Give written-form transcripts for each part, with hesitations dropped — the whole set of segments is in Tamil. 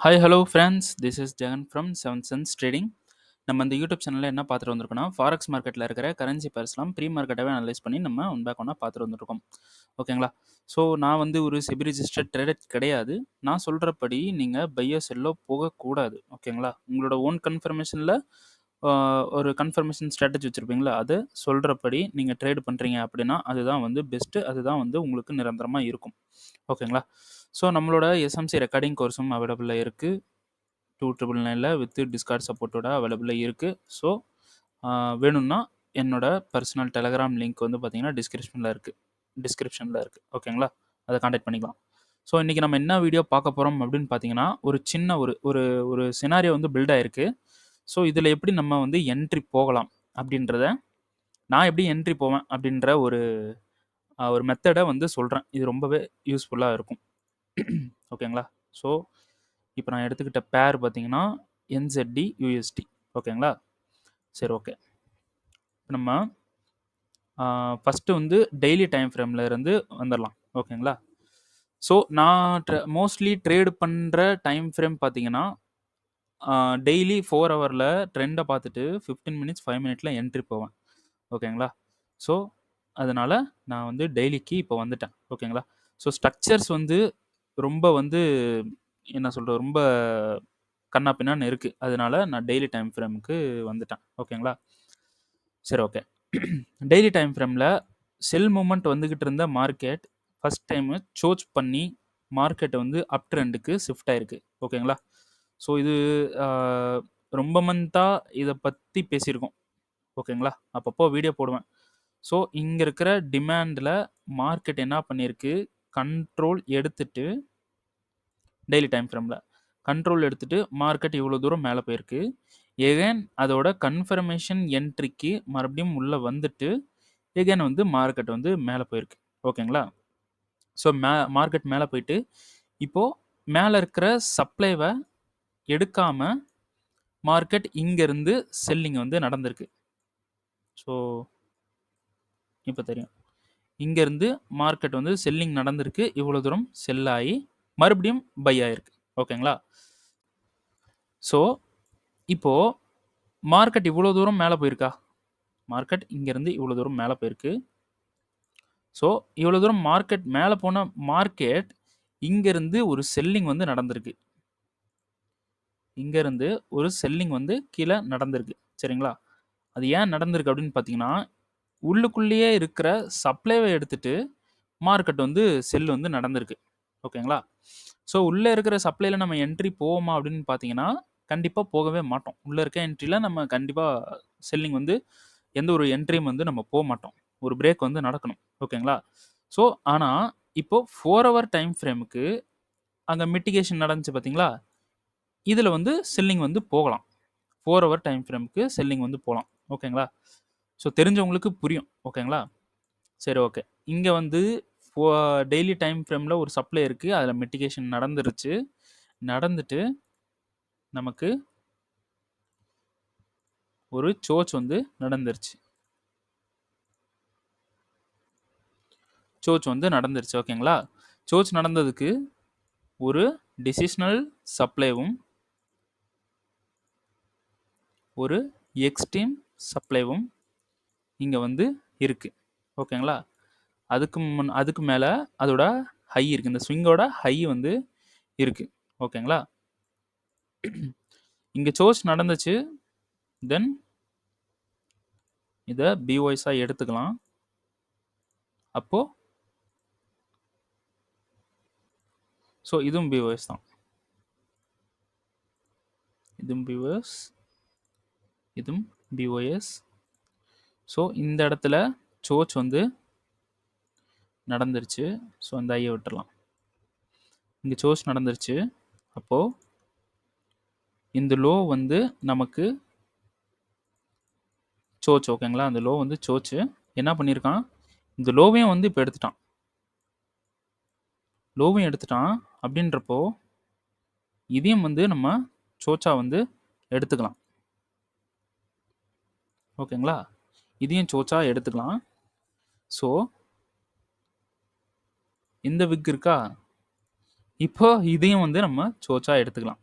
Hi hello friends, this is Jagan from seven sense trading. நம்ம இந்த யூடியூப் சேனலில் என்ன பார்த்துட்டு வந்திருக்கோம்னா, ஃபாரெக்ஸ் மார்க்கெட்டில் இருக்கிற கரன்சி பேர்ஸ்லாம் ப்ரீ மார்க்கெட்டாகவே அனலைஸ் பண்ணி நம்ம ஒன் பேக் ஒன்னாக பார்த்துட்டு வந்துருக்கோம். ஓகேங்களா? ஸோ நான் வந்து ஒரு செபி ரிஜிஸ்டர்ட் ட்ரேடர் கிடையாது. நான் சொல்கிறபடி நீங்கள் பையோ செல்லோ போகக்கூடாது. ஓகேங்களா? உங்களோட ஓன் கன்ஃபர்மேஷனில் ஒரு கன்ஃபர்மேஷன் ஸ்ட்ராட்டஜி வச்சுருப்பீங்களா, அதை சொல்கிறபடி நீங்கள் ட்ரேட் பண்ணுறீங்க அப்படின்னா அதுதான் வந்து பெஸ்ட்டு. அதுதான் வந்து உங்களுக்கு நிரந்தரமாக இருக்கும். ஓகேங்களா? ஸோ நம்மளோட எஸ்எம்சி ரெக்கார்டிங் கோர்ஸும் அவைலபிளாக இருக்குது. 299 வித் டிஸ்கார்ட் சப்போர்ட்டோட அவைலபிளாக இருக்குது. ஸோ வேணும்னா என்னோட பர்சனல் டெலகிராம் லிங்க் வந்து பார்த்தீங்கன்னா டிஸ்கிரிப்ஷனில் இருக்குது. ஓகேங்களா? அதை காண்டாக்ட் பண்ணிக்கலாம். ஸோ இன்றைக்கி நம்ம என்ன வீடியோ பார்க்க போகிறோம் அப்படின்னு பார்த்தீங்கன்னா, ஒரு சின்ன ஒரு சினாரியோ வந்து பில்ட் ஆகிருக்கு. ஸோ இதில் எப்படி நம்ம வந்து என்ட்ரி போகலாம் அப்படின்றத, நான் எப்படி என்ட்ரி போவேன் அப்படின்ற ஒரு மெத்தடை வந்து சொல்கிறேன். இது ரொம்பவே யூஸ்ஃபுல்லாக இருக்கும். ஓகேங்களா? ஸோ இப்போ நான் எடுத்துக்கிட்ட பேர் பார்த்தீங்கன்னா NZD USD. ஓகேங்களா? சரி, ஓகே. நம்ம ஃபஸ்ட்டு வந்து டெய்லி டைம் ஃப்ரேமில் இருந்து வந்துடலாம். ஓகேங்களா? ஸோ நான் மோஸ்ட்லி ட்ரேடு பண்ணுற டைம் ஃப்ரேம் பார்த்தீங்கன்னா, டெய்லி 4 ஹவரில் ட்ரெண்டை பார்த்துட்டு 15 மினிட்ஸ் 5 மினிட்ல என்ட்ரி போவேன். ஓகேங்களா? ஸோ அதனால் நான் வந்து டெய்லிக்கு இப்போ வந்துட்டேன். ஓகேங்களா? ஸோ ஸ்ட்ரக்சர்ஸ் வந்து ரொம்ப வந்து என்ன சொல்கிறது, ரொம்ப கண்ணா பின்னான்னு இருக்குது. அதனால நான் டெய்லி டைம் ஃப்ரேமுக்கு வந்துட்டேன். ஓகேங்களா? சரி, ஓகே. டெய்லி டைம் ஃப்ரேமில் செல் மூமெண்ட் வந்துக்கிட்டு இருந்த மார்க்கெட் ஃபஸ்ட் டைமு சோச் பண்ணி மார்க்கெட்டை வந்து அப் ட்ரெண்டுக்கு ஷிஃப்ட் ஆகிருக்கு. ஓகேங்களா? ஸோ இது ரொம்ப மந்த்தாக இதை பற்றி பேசியிருக்கோம். ஓகேங்களா? அப்பப்போ வீடியோ போடுவேன். ஸோ இங்கே இருக்கிற டிமாண்டில் மார்க்கெட் என்ன பண்ணியிருக்கு, கண்ட்ரோல் எடுத்துட்டு டெய்லி டைம் ஃப்ரேமில் கண்ட்ரோல் எடுத்துட்டு மார்க்கெட் இவ்வளோ தூரம் மேலே போயிருக்கு. எகைன் அதோட கன்ஃபர்மேஷன் என்ட்ரிக்கு மறுபடியும் உள்ளே வந்துட்டு எகைன் வந்து மார்க்கெட் வந்து மேலே போயிருக்கு. ஓகேங்களா? ஸோ மார்க்கெட் மேலே போயிட்டு இப்போது மேலே இருக்கிற சப்ளைவை எடுக்காமல் மார்க்கெட் இங்கேருந்து செல்லிங் வந்து நடந்திருக்கு. ஸோ இப்போ தெரியும், இங்கேருந்து மார்க்கெட் வந்து செல்லிங் நடந்திருக்கு. இவ்வளோ தூரம் செல் ஆகி மறுபடியும் பை ஆகிருக்கு. ஓகேங்களா? ஸோ இப்போது மார்க்கெட் இவ்வளோ தூரம் மேலே போயிருக்கா? மார்க்கெட் இங்கேருந்து இவ்வளோ தூரம் மேலே போயிருக்கு. ஸோ இவ்வளோ தூரம் மார்க்கெட் மேலே போன மார்க்கெட் இங்கேருந்து ஒரு செல்லிங் வந்து நடந்திருக்கு. இங்கேருந்து ஒரு செல்லிங் வந்து கீழே நடந்திருக்கு. சரிங்களா? அது ஏன் நடந்திருக்கு அப்படின்னு பார்த்தீங்கன்னா, உள்ளுக்குள்ளேயே இருக்கிற சப்ளைவை எடுத்துட்டு மார்க்கெட் வந்து செல் வந்து நடந்திருக்கு. ஓகேங்களா? ஸோ உள்ளே இருக்கிற சப்ளையில் நம்ம என்ட்ரி போவோமா அப்படின்னு பார்த்தீங்கன்னா, கண்டிப்பாக போகவே மாட்டோம். உள்ளே இருக்க என்ட்ரியில் நம்ம கண்டிப்பாக செல்லிங் வந்து எந்த ஒரு என்ட்ரியும் வந்து நம்ம போக மாட்டோம். ஒரு பிரேக் வந்து நடக்கணும். ஓகேங்களா? ஸோ ஆனால் இப்போது 4 ஹவர் டைம் ஃப்ரேமுக்கு அங்கே மிட்டிகேஷன் நடந்துச்சு பார்த்தீங்களா? இதில் வந்து செல்லிங் வந்து போகலாம். 4 ஹவர் டைம் ஃப்ரேமுக்கு செல்லிங் வந்து போகலாம். ஓகேங்களா? ஸோ தெரிஞ்சவங்களுக்கு புரியும். ஓகேங்களா? சரி, ஓகே. இங்கே வந்து டெய்லி டைம் ஃப்ரேமில் ஒரு சப்ளை இருக்குது. அதில் மிட்டிகேஷன் நடந்துருச்சு. நடந்துட்டு நமக்கு ஒரு சோச் வந்து நடந்துருச்சு. சோச் வந்து நடந்துருச்சு. ஓகேங்களா? சோச் நடந்ததுக்கு ஒரு டிசிஷனல் சப்ளைவும் ஒரு எக்ஸ்ட்ரீம் சப்ளைவும் இங்கே வந்து இருக்குது. ஓகேங்களா? அதுக்கு மேலே அதோட ஹை இருக்குது. இந்த ஸ்விங்கோட ஹை வந்து இருக்குது. ஓகேங்களா? இங்கே சோச் நடந்துச்சு. தென் இதை பிஒய்ஸாக எடுத்துக்கலாம். அப்போது ஸோ இதுவும் பிஓஎஸ் தான். இதுவும் பிஓஎஸ், இதுவும் பிஓஎஸ். ஸோ இந்த இடத்துல சோச் வந்து நடந்துருச்சு. ஸோ அந்த ஐயை விட்டுறலாம். இங்கே சோச் நடந்துருச்சு. அப்போது இந்த லோ வந்து நமக்கு சோச். ஓகேங்களா? அந்த லோ வந்து சோச்சு என்ன பண்ணியிருக்கான், இந்த லோவையும் வந்து இப்போ எடுத்துட்டான். லோவையும் எடுத்துட்டான். அப்படின்றப்போ இதையும் வந்து நம்ம சோச்சா வந்து எடுத்துக்கலாம். ஓகேங்களா? இதையும் சோச்சா எடுத்துக்கலாம். ஸோ இந்த விக் இருக்கா, இப்போ இதையும் வந்து நம்ம சோச்சா எடுத்துக்கலாம்.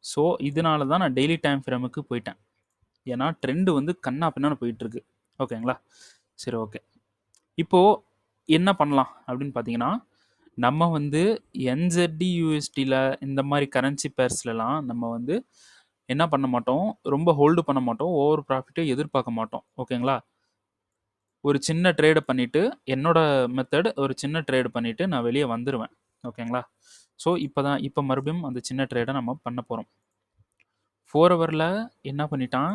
ஸோ இதனால தான் நான் டெய்லி டைம் ஃப்ரேமுக்கு போயிட்டேன். ஏன்னா ட்ரெண்டு வந்து கண்ணா பின்னான்னு போயிட்டுருக்கு. ஓகேங்களா? சரி, ஓகே. இப்போது என்ன பண்ணலாம் அப்படின்னு பார்த்தீங்கன்னா, நம்ம வந்து என்இசெட் யூஎஸ்டியில் இந்த மாதிரி கரன்சி பேர்ஸ்லலாம் நம்ம வந்து என்ன பண்ண மாட்டோம், ரொம்ப ஹோல்டு பண்ண மாட்டோம், ஓவர் ப்ராஃபிட்டை எதிர்பார்க்க மாட்டோம். ஓகேங்களா? ஒரு சின்ன ட்ரேடு பண்ணிவிட்டு என்னோட மெத்தட் ஒரு சின்ன ட்ரேடு பண்ணிவிட்டு நான் வெளியே வந்துடுவேன். ஓகேங்களா? ஸோ இப்போ மறுபடியும் அந்த சின்ன ட்ரேடை நம்ம பண்ண போகிறோம். 4 ஹவரில் என்ன பண்ணிட்டான்,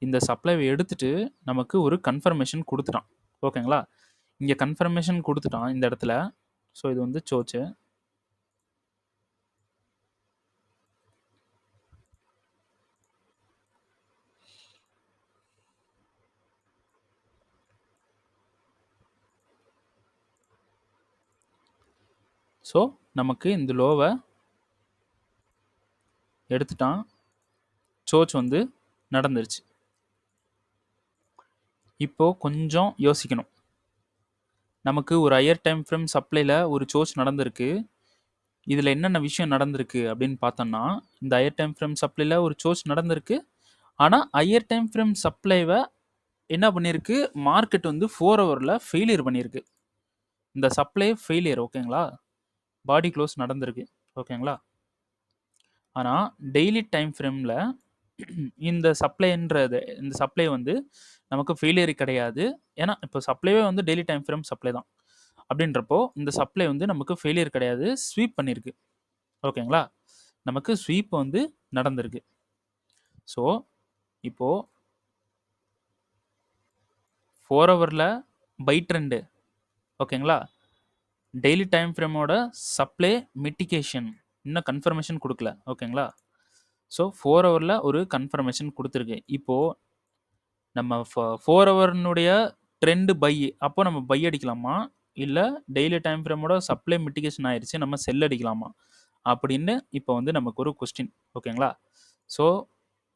இந்த சப்ளைவை எடுத்துட்டு நமக்கு ஒரு கன்ஃபர்மேஷன் கொடுத்துட்டான். ஓகேங்களா? இங்கே கன்ஃபர்மேஷன் கொடுத்துட்டான் இந்த இடத்துல. ஸோ இது வந்து சோச்சு. ஸோ நமக்கு இந்த லோவை எடுத்துட்டான். சோச் வந்து நடந்துருச்சு. இப்போ கொஞ்சம் யோசிக்கணும். நமக்கு ஒரு ஹையர் டைம் ஃப்ரேம் சப்ளையில் ஒரு சோச் நடந்திருக்கு. இதில் என்னென்ன விஷயம் நடந்திருக்கு அப்படின்னு பார்த்தோம்னா, இந்த ஹையர் டைம் ஃப்ரேம் சப்ளையில் ஒரு சோச் நடந்திருக்கு. ஆனால் ஹையர் டைம் ஃப்ரேம் சப்ளைவை என்ன பண்ணியிருக்கு, மார்க்கெட் வந்து 4 ஹவரில் ஃபெயிலியர் பண்ணியிருக்கு. இந்த சப்ளை ஃபெயிலியர். ஓகேங்களா? பாடி க்ளோஸ் நடந்திருக்கு. ஓகேங்களா? ஆனால் டெய்லி டைம் ஃப்ரேமில் இந்த சப்ளை வந்து நமக்கு ஃபெயிலியர் கிடையாது. ஏன்னா இப்போ சப்ளைவே வந்து டெய்லி டைம் ஃப்ரேம் சப்ளை தான். அப்படின்றப்போ இந்த சப்ளை வந்து நமக்கு ஃபெயிலியர் கிடையாது, ஸ்வீப் பண்ணியிருக்கு. ஓகேங்களா? நமக்கு ஸ்வீப் வந்து நடந்திருக்கு. ஸோ இப்போது 4 ஹவரில் பை ட்ரெண்டு. ஓகேங்களா? டெய்லி டைம் ஃப்ரேமோட சப்ளை மிட்டிகேஷன் இன்னும் கன்ஃபர்மேஷன் கொடுக்கல. ஓகேங்களா? ஸோ 4 ஹவரில் ஒரு கன்ஃபர்மேஷன் கொடுத்துருக்கு. இப்போது நம்ம 4 ஹவர்னுடைய ட்ரெண்டு பை, அப்போ நம்ம பை அடிக்கலாமா, இல்லை டெய்லி டைம் ஃப்ரேமோட சப்ளை மிட்டிகேஷன் ஆயிடுச்சு நம்ம செல் அடிக்கலாமா அப்படின்னு இப்போ வந்து நமக்கு ஒரு கொஸ்டின். ஓகேங்களா? ஸோ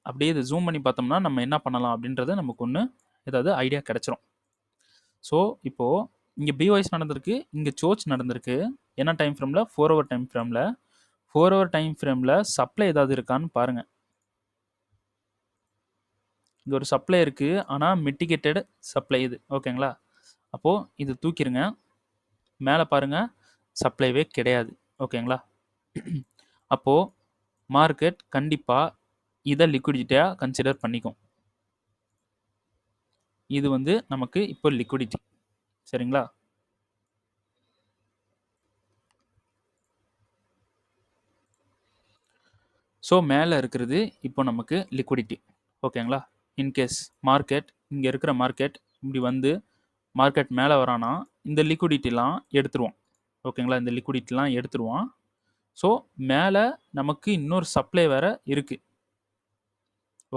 அப்படியே இதை ஜூம் பண்ணி பார்த்தோம்னா நம்ம என்ன பண்ணலாம் அப்படின்றது நமக்கு ஒன்று ஏதாவது ஐடியா கிடச்சிரும். ஸோ இப்போது இங்கே பிவாய்ஸ் நடந்திருக்கு, இங்கே சோச் நடந்திருக்கு. என்ன டைம் ஃப்ரேமில்? 4 ஹவர் டைம் ஃப்ரேமில். 4 ஹவர் டைம் ஃப்ரேமில் சப்ளை ஏதாவது இருக்கான்னு பாருங்கள். இங்கே ஒரு சப்ளை இருக்குது, ஆனால் மிட்டிகேட்டட் சப்ளை இது. ஓகேங்களா? அப்போது இது தூக்கிடுங்க. மேலே பாருங்கள், சப்ளைவே கிடையாது. ஓகேங்களா? அப்போது மார்க்கெட் கண்டிப்பாக இதை லிக்விடிட்டியாக கன்சிடர் பண்ணிக்கும். இது வந்து நமக்கு இப்போ லிக்விடிட்டி. சரிங்களா? ஸோ மேலே இருக்கிறது இப்போ நமக்கு லிக்விடிட்டி. ஓகேங்களா? இன்கேஸ் மார்க்கெட் இங்கே இருக்கிற மார்க்கெட் இப்படி வந்து மார்க்கெட் மேலே வரானா இந்த லிக்விடிட்டிலாம் எடுத்துருவான். ஓகேங்களா? இந்த லிக்விடிட்டிலாம் எடுத்துருவான். ஸோ மேலே நமக்கு இன்னொரு சப்ளை வேறு இருக்குது.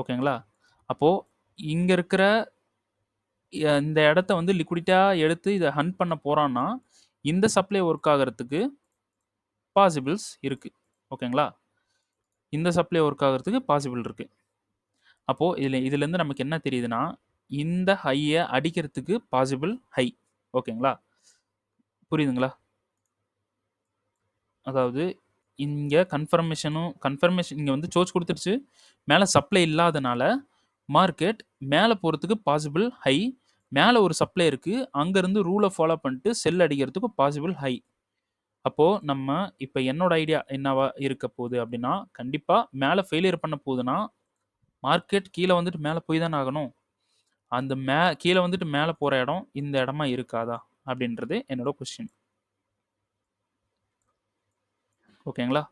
ஓகேங்களா? அப்போது இங்கே இருக்கிற இந்த இடத்த வந்து லிக்விடிட்டியாக எடுத்து இதை ஹண்ட் பண்ண போகிறான்னா இந்த சப்ளை ஒர்க் ஆகிறதுக்கு பாசிபிள்ஸ் இருக்குது. ஓகேங்களா? இந்த சப்ளை ஒர்க் ஆகிறதுக்கு பாசிபிள் இருக்குது. அப்போது இதுலேருந்து நமக்கு என்ன தெரியுதுன்னா, இந்த ஹையை அடிக்கிறதுக்கு பாசிபிள் ஹை. ஓகேங்களா? புரியுதுங்களா? அதாவது இங்கே கன்ஃபர்மேஷன் இங்கே வந்து சோச் கொடுத்துருச்சு, மேலே சப்ளை இல்லாதனால மார்க்கெட் மேலே போகிறதுக்கு பாசிபிள் ஹை. மேலே ஒரு சப்ளை இருக்குது, அங்கேருந்து ரூலை ஃபாலோ பண்ணிட்டு செல் அடிக்கிறதுக்கு பாசிபிள் ஹை. அப்போது நம்ம இப்போ என்னோட ஐடியா என்னவா இருக்க போகுது அப்படின்னா, கண்டிப்பாக மேலே ஃபெயிலியர் பண்ண போகுதுன்னா மார்க்கெட் கீழே வந்துட்டு மேலே போய் தானே ஆகணும். அந்த கீழே வந்துட்டு மேலே போகிற இடம் இந்த இடமா இருக்காதா அப்படின்றது என்னோட கொஸ்டின். ஓகேங்களா?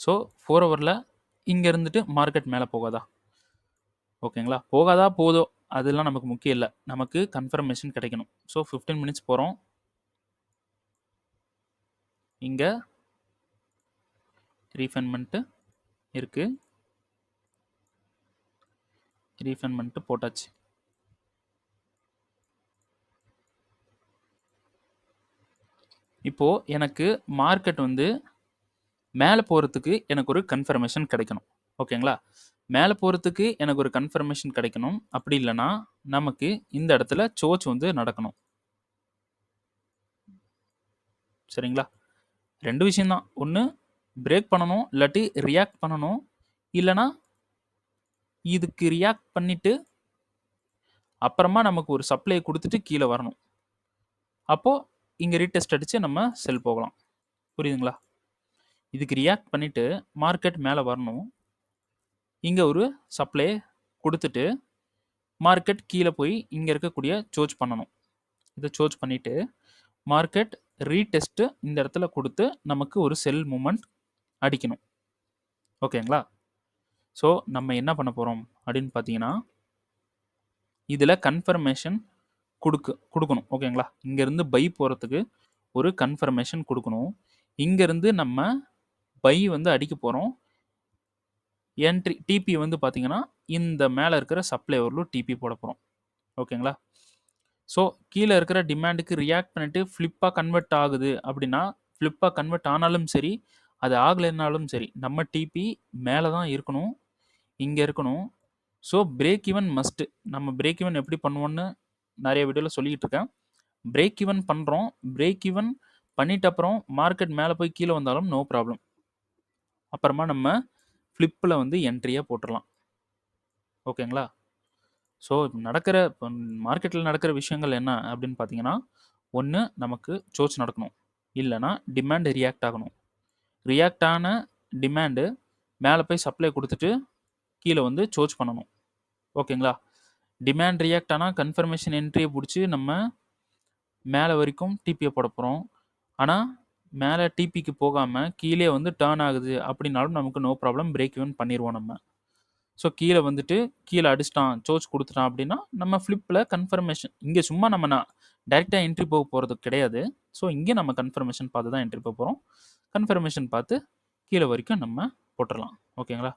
ஸோ 4 ஹவரில் இங்கே இருந்துட்டு மார்க்கெட் மேலே போகாதா? ஓகேங்களா? போகாதா போதோ அதெல்லாம் நமக்கு முக்கியம் இல்லை, நமக்கு கன்ஃபர்மேஷன் கிடைக்கணும். ஸோ 15 மினிட்ஸ் போகிறோம். இங்கே ரீஃபைன்மெண்ட்டு இருக்குது, ரீஃபைன்மெண்ட்டு போட்டாச்சு. இப்போது எனக்கு மார்க்கெட் வந்து மேலே போகிறதுக்கு எனக்கு ஒரு கன்ஃபர்மேஷன் கிடைக்கணும். ஓகேங்களா? மேலே போகிறதுக்கு எனக்கு ஒரு கன்ஃபர்மேஷன் கிடைக்கணும். அப்படி இல்லைன்னா நமக்கு இந்த இடத்துல சோச் வந்து நடக்கணும். சரிங்களா? 2 விஷயம்தான். ஒன்று பிரேக் பண்ணணும், இல்லாட்டி ரியாக்ட் பண்ணணும், இல்லைனா இதுக்கு ரியாக்ட் பண்ணிட்டு அப்புறமா நமக்கு ஒரு சப்ளை கொடுத்துட்டு கீழே வரணும். அப்போது இங்கே ரீடெஸ்ட் அடித்து நம்ம செல் போகலாம். புரியுதுங்களா? இதுக்கு ரியாக்ட் பண்ணிவிட்டு மார்க்கெட் மேலே வரணும். இங்கே ஒரு சப்ளை கொடுத்துட்டு மார்க்கெட் கீழே போய் இங்கே இருக்கக்கூடிய சோர்ச் பண்ணணும். இதை சோர்ச் பண்ணிவிட்டு மார்க்கெட் ரீடெஸ்ட்டு இந்த இடத்துல கொடுத்து நமக்கு ஒரு செல் மூமெண்ட் அடிக்கணும். ஓகேங்களா? ஸோ நம்ம என்ன பண்ண போகிறோம் அப்படின்னு பார்த்தீங்கன்னா, இதில் கன்ஃபர்மேஷன் கொடுக்கணும். ஓகேங்களா? இங்கேருந்து பை போகிறதுக்கு ஒரு கன்ஃபர்மேஷன் கொடுக்கணும். இங்கேருந்து நம்ம பை வந்து அடிக்க போகிறோம். என்ட்ரி டிபி வந்து பார்த்தீங்கன்னா இந்த மேலே இருக்கிற சப்ளை வரலும் டிபி போட போகிறோம். ஓகேங்களா? ஸோ கீழே இருக்கிற டிமாண்டுக்கு ரியாக்ட் பண்ணிட்டு ஃப்ளிப்பாக கன்வெர்ட் ஆகுது அப்படின்னா, ஃப்ளிப்பாக கன்வெர்ட் ஆனாலும் சரி, அது ஆகலைன்னாலும் சரி, நம்ம டிபி மேலே தான் இருக்கணும், இங்கே இருக்கணும். So break even must. நம்ம பிரேக் ஈவன் எப்படி பண்ணுவோன்னு நிறைய வீடியோவில் சொல்லிக்கிட்டு இருக்கேன். பிரேக் ஈவன் பண்ணுறோம். பிரேக் ஈவன் பண்ணிட்ட அப்புறம் மார்க்கெட் மேலே போய் கீழே வந்தாலும் நோ ப்ராப்ளம். அப்புறமா நம்ம ஃப்ளிப்பில் வந்து என்ட்ரியாக போட்டுடலாம். ஓகேங்களா? ஸோ நடக்கிற மார்க்கெட்டில் நடக்கிற விஷயங்கள் என்ன அப்படின்னு பார்த்தீங்கன்னா, ஒன்று நமக்கு சோர்ச் நடக்கணும், இல்லைனா டிமாண்ட் ரியாக்ட் ஆகணும். ரியாக்ட் ஆன டிமாண்டு மேலே போய் சப்ளை கொடுத்துட்டு கீழே வந்து சோர்ச் பண்ணணும். ஓகேங்களா? டிமாண்ட் ரியாக்ட் ஆனால் கன்ஃபர்மேஷன் என்ட்ரியை பிடிச்சி நம்ம மேலே வரைக்கும் டிபியை போட போகிறோம். ஆனால் மேலே டிபிக்கு போகாமல் கீழே வந்து டேர்ன் ஆகுது அப்படின்னாலும் நமக்கு நோ ப்ராப்ளம், பிரேக் ஈவன் பண்ணிடுவோம் நம்ம. ஸோ கீழே வந்துட்டு கீழே அடிச்சிட்டான், சோர்ச் கொடுத்துட்டான் அப்படின்னா நம்ம ஃப்ளிப்பில் கன்ஃபர்மேஷன் இங்கே சும்மா நம்ம டைரெக்டாக என்ட்ரி போக போகிறது கிடையாது. ஸோ இங்கே நம்ம கன்ஃபர்மேஷன் பார்த்து தான் என்ட்ரி போக போகிறோம். கன்ஃபர்மேஷன் பார்த்து கீழே வரைக்கும் நம்ம போட்டுடலாம். ஓகேங்களா?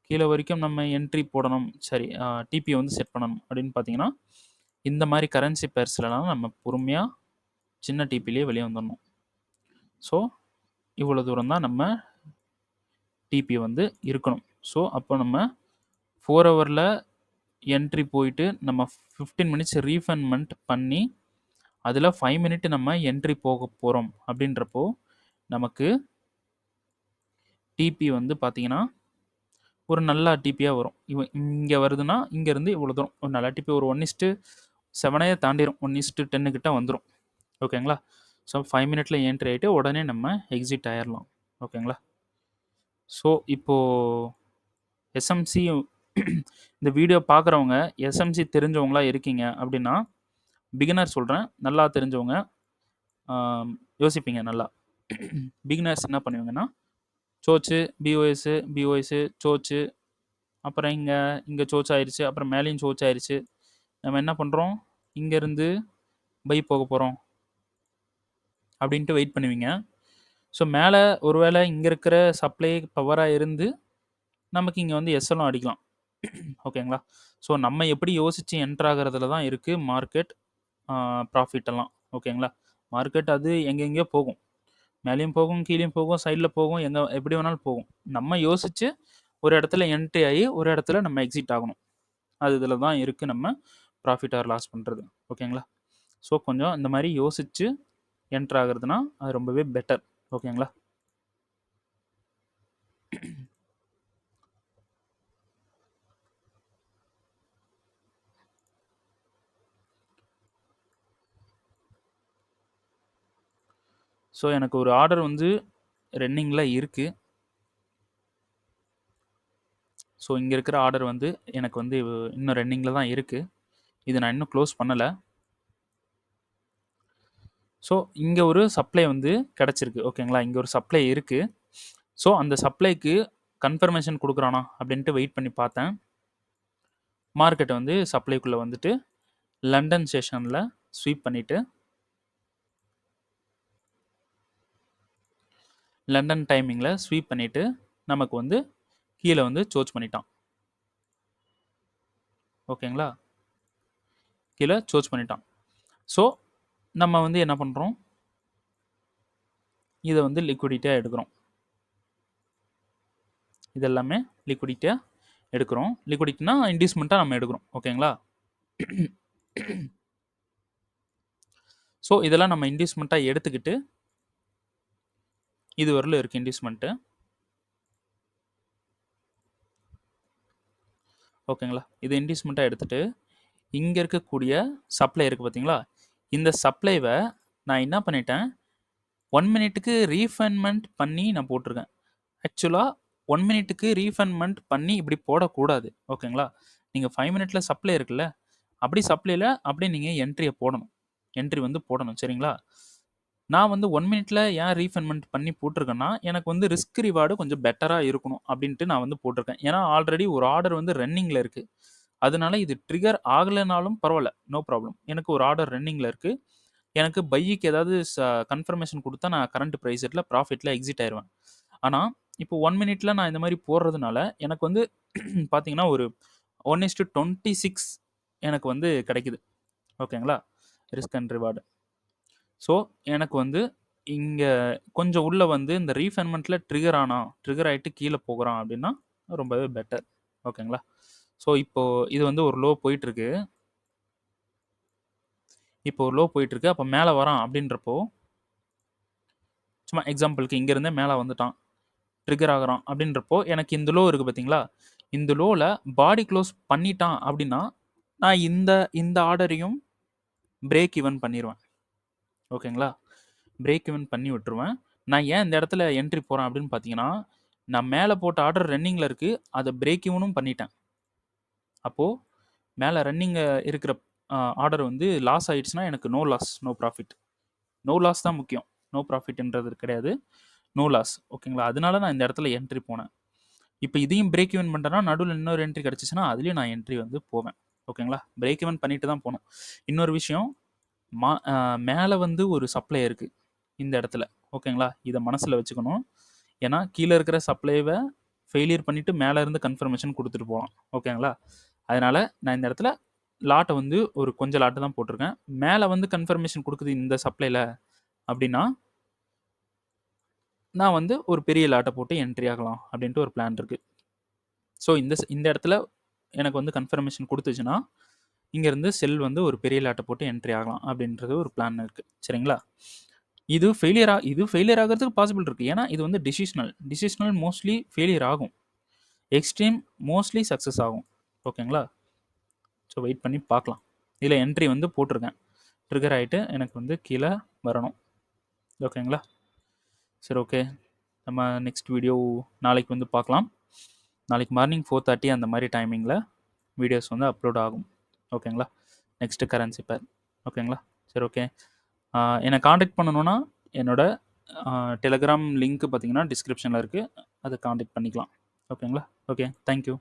கீழே வரைக்கும் நம்ம என்ட்ரி போடணும், சரி டிபி வந்து செட் பண்ணணும் அப்படின்னு பார்த்தீங்கன்னா, இந்த மாதிரி கரன்சி பேர்ஸ்லாம் நம்ம பொறுமையாக சின்ன டிபிலேயே வெளியே வந்துடணும். ஸோ இவ்வளோ தூரம் தான் நம்ம டிபி வந்து இருக்கணும். ஸோ அப்போ நம்ம 4 ஹவரில் என்ட்ரி போயிட்டு நம்ம 15 மினிட்ஸ் ரீஃபண்ட்மெண்ட் பண்ணி அதில் 5 மினிட் நம்ம என்ட்ரி போக போகிறோம் அப்படின்றப்போ நமக்கு டிபி வந்து பார்த்தீங்கன்னா ஒரு நல்ல டிபியாக வரும். இங்கே வருதுன்னா இங்கேருந்து இவ்வளோ தூரம் ஒரு நல்ல டிபி ஒரு 1:7 தாண்டிடும், 1:10 கிட்ட வந்துடும். ஓகேங்களா? ஸோ 5 மினிட்ல என்ட்ரி ஆகிட்டு உடனே நம்ம எக்ஸிட் ஆயிடலாம். ஓகேங்களா? ஸோ இப்போது எஸ்எம்சி இந்த வீடியோ பார்க்குறவங்க எஸ்எம்சி தெரிஞ்சவங்களா இருக்கீங்க அப்படின்னா, பிகினர் சொல்கிறேன், நல்லா தெரிஞ்சவங்க யோசிப்பீங்க நல்லா. பிகினர்ஸ் என்ன பண்ணுவீங்கன்னா, சோச்சு பிஓஎஸ்ஸு சோச்சு, அப்புறம் இங்கே சோச் ஆயிடுச்சு, அப்புறம் மேலேயும் சோச் ஆயிடுச்சு, நம்ம என்ன பண்ணுறோம், இங்கேருந்து பை போக போகிறோம் அப்படின்ட்டு வெயிட் பண்ணுவீங்க. ஸோ மேலே ஒருவேளை இங்கே இருக்கிற சப்ளை பவராக இருந்து நமக்கு இங்கே வந்து எஸ்எல்லும் அடிக்கலாம். ஓகேங்களா? ஸோ நம்ம எப்படி யோசித்து என்ட்ராகிறதுல தான் இருக்குது மார்க்கெட் ப்ராஃபிட் எல்லாம். ஓகேங்களா? மார்க்கெட் அது எங்கெங்கேயோ போகும், மேலேயும் போகும், கீழேயும் போகும், சைடில் போகும், எங்கே எப்படி வேணாலும் போகும். நம்ம யோசித்து ஒரு இடத்துல என்ட்ரி ஆகி ஒரு இடத்துல நம்ம எக்ஸிட் ஆகணும். அது இதில் தான் இருக்குது நம்ம ப்ராஃபிட் ஆர் லாஸ் பண்ணுறது. ஓகேங்களா? ஸோ கொஞ்சம் இந்த மாதிரி யோசித்து என்ட்ரு ஆகுறதுனா அது ரொம்பவே பெட்டர். ஓகேங்களா? ஸோ எனக்கு ஒரு ஆர்டர் வந்து ரன்னிங்கில் இருக்குது. ஸோ இங்கே இருக்கிற ஆர்டர் வந்து எனக்கு வந்து இன்னும் ரன்னிங்கில் தான் இருக்குது. இது நான் இன்னும் க்ளோஸ் பண்ணலை. ஸோ இங்கே ஒரு சப்ளை வந்து கிடச்சிருக்கு. ஓகேங்களா? இங்கே ஒரு சப்ளை இருக்குது. ஸோ அந்த சப்ளைக்கு கன்ஃபர்மேஷன் கொடுக்குறானா அப்படின்ட்டு வெயிட் பண்ணி பார்த்தேன். மார்க்கெட்டை வந்து சப்ளைக்குள்ளே வந்துட்டு லண்டன் செஷனில் ஸ்வீப் பண்ணிவிட்டு லண்டன் டைமிங்கில் ஸ்வீப் பண்ணிவிட்டு நமக்கு வந்து கீழே வந்து சோர்ச் பண்ணிட்டான். ஓகேங்களா? கீழே சோர்ச் பண்ணிட்டான். ஸோ நம்ம வந்து என்ன பண்ணுறோம், இதை வந்து லிக்விடிட்டியாக எடுக்கிறோம். இதெல்லாமே லிக்விடிட்டியாக எடுக்கிறோம். லிக்விடிட்டினா இன்டியூஸ்மெண்ட்டாக நம்ம எடுக்கிறோம். ஓகேங்களா? ஸோ இதெல்லாம் நம்ம இன்டியூஸ்மெண்ட்டாக எடுத்துக்கிட்டு இது வரலும் இருக்குது இன்டியூஸ்மெண்ட்டு. ஓகேங்களா? இது இன்டியூஸ்மெண்ட்டாக எடுத்துட்டு, இங்க இருக்கக்கூடிய சப்ளை இருக்கு பார்த்தீங்களா? இந்த சப்ளைவ நான் என்ன பண்ணிட்டேன், 1 மினிட்டுக்கு ரீஃபைன்மென்ட் பண்ணி நான் போட்டிருக்கேன். ஆக்சுவலா 1 மினிட்டுக்கு ரீஃபைன்மென்ட் பண்ணி இப்படி போடக்கூடாது. ஓகேங்களா? நீங்க 5 மினிட்ல சப்ளை இருக்குல்ல, அப்படி சப்ளைல அப்படியே நீங்க என்ட்ரிய போடணும். என்ட்ரி வந்து போடணும். சரிங்களா? நான் வந்து 1 மினிட்ல ஏன் ரீஃபைன்மென்ட் பண்ணி போட்டிருக்கேன்னா, எனக்கு வந்து ரிஸ்க் ரிவார்டு கொஞ்சம் பெட்டரா இருக்கணும் அப்படின்ட்டு நான் வந்து போட்டிருக்கேன். ஏன்னா ஆல்ரெடி ஒரு ஆர்டர் வந்து ரன்னிங்ல இருக்கு. அதனால இது ட்ரிகர் ஆகலைனாலும் பரவால்ல. No problem. எனக்கு ஒரு ஆர்டர் ரன்னிங்ல இருக்கு. எனக்கு பைக்கு ஏதாவது கன்ஃபர்மேஷன் குடுத்தா நான் கரண்ட் பிரைஸ்ல ப்ராஃபிட்ல எக்ஸிட் ஆயிருவேன். ஆனா, இப்போ 1 மினிட்ல நான் இந்த மாரி போடுறதுனால, எனக்கு வந்து பார்த்தீங்கன்னா, ஒரு 1:26 எனக்கு வந்து கிடைக்குது. ஓகேங்களா? Risk and reward. ஸோ, எனக்கு வந்து இங்க கொஞ்சம் உள்ள வந்து இந்த ரீஃபைன்மென்ட்ல ட்ரிகர் ஆயிட்டு கீழ போகுறான் அப்படின்னா, ரொம்பவே பெட்டர். ஓகேங்களா? ஸோ, இப்போ இது வந்து ஒரு லோ போயிட்டுருக்கு. இப்போ ஒரு லோ போயிட்டுருக்கு. அப்ப மேல வரான் அப்படின்றப்போ, சும்மா எக்ஸாம்பிள்க்கு இங்க இருந்தே மேல வந்துட்டான். ட்ரிகர் ஆகுறான் அப்படின்றப்போ, எனக்கு இந்த லோ இருக்கு பார்த்தீங்களா? இந்த லோல பாடி க்ளோஸ் பண்ணிட்டான் அப்படின்னா, நான் இந்த இந்த ஆர்டரையும் பிரேக் ஈவன் பண்ணிருவேன். ஓகேங்களா? பிரேக் ஈவன் பண்ணி விட்டுருவேன். நான் ஏன் இந்த இடத்துல என்ட்ரி போறேன் அப்படின்னு பார்த்தீங்கன்னா, நான் மேல போட்ட ஆர்டர் ரன்னிங்ல இருக்கு. அத பிரேக் ஈவனும் பண்ணிட்டேன். அப்போ மேல ரன்னிங்ல இருக்கிற ஆர்டர் வந்து லாஸ் ஆயிடுச்சுன்னா, எனக்கு no loss, no profit. No loss தான் முக்கியம். நோ ப்ராஃபிட்ன்றது கிடையாது. No loss. ஓகேங்களா? அதனால நான் இந்த இடத்துல என்ட்ரி போனேன். இப்போ இதையும் பிரேக் ஈவன் பண்ணிட்டேன்னா, நடுவுல இன்னொரு என்ட்ரி கிடைச்சுச்சுன்னா, அதுலயும் நான் என்ட்ரி வந்து போவேன். ஓகேங்களா? பிரேக் ஈவன் பண்ணிட்டு தான் போணும். இன்னொரு விஷயம், மேல வந்து ஒரு சப்ளை இருக்கு. இந்த இடத்துல. ஓகேங்களா? இத மனசுல வச்சுக்கணும். ஏன்னா, கீழ இருக்கிற சப்ளைவ ஃபெயிலியர் பண்ணிட்டு மேல இருந்து கன்ஃபர்மேஷன் குடுத்துட்டு போலாம். ஓகேங்களா? அதனால நான் இந்த இடத்துல லாட்ட வந்து ஒரு கொஞ்சம் லாட் தான் போட்டிருக்கேன். மேல வந்து கன்ஃபர்மேஷன் குடுக்குது இந்த சப்ளைல அப்படின்னா, நான் வந்து ஒரு பெரிய லாட்ட போட்டு என்ட்ரி ஆகலாம் அப்படின்ட்டு ஒரு பிளான் இருக்கு. ஸோ இந்த இடத்துல எனக்கு வந்து கன்ஃபர்மேஷன் குடுத்துச்சுன்னா, இங்கேருந்து செல் வந்து ஒரு பெரிய லாட்ட போட்டு என்ட்ரி ஆகலாம் அப்படின்றது ஒரு பிளான் இருக்கு. சரிங்களா? இது ஃபெயிலியர் ஆகுறதுக்கு பாசிபிள் இருக்கு. ஏன்னா, இது வந்து டிசிஷனல். டிசிஷனல் மோஸ்ட்லி ஃபெயிலியர் ஆகும். எக்ஸ்ட்ரீம் மோஸ்ட்லி சக்சஸ் ஆகும். ஓகேங்களா? ஸோ வெயிட் பண்ணி பார்க்கலாம். இதில என்ட்ரி வந்து போட்டிருக்கேன். ட்ரிகர் ஆயிட்டு எனக்கு வந்து கீழ வரணும். ஓகேங்களா? சரி ஓகே. நம்ம நெக்ஸ்ட் வீடியோ நாளைக்கு வந்து பார்க்கலாம். நாளைக்கு மார்னிங் 4:30 அந்த மாரி டைமிங்கில வீடியோஸ் வந்து அப்லோட் ஆகும். ஓகேங்களா? நெக்ஸ்ட் கரன்சி பேர். ஓகேங்களா? சரி ஓகே. என்ன கான்டாக்ட் பண்ணணும்னா, என்னோட டெலகிராம் லிங்க் பார்த்தீங்கன்னா, டிஸ்கிரிப்ஷன்ல இருக்கு. அத கான்டாக்ட் பண்ணிக்கலாம். ஓகேங்களா? ஓகே. Thank you.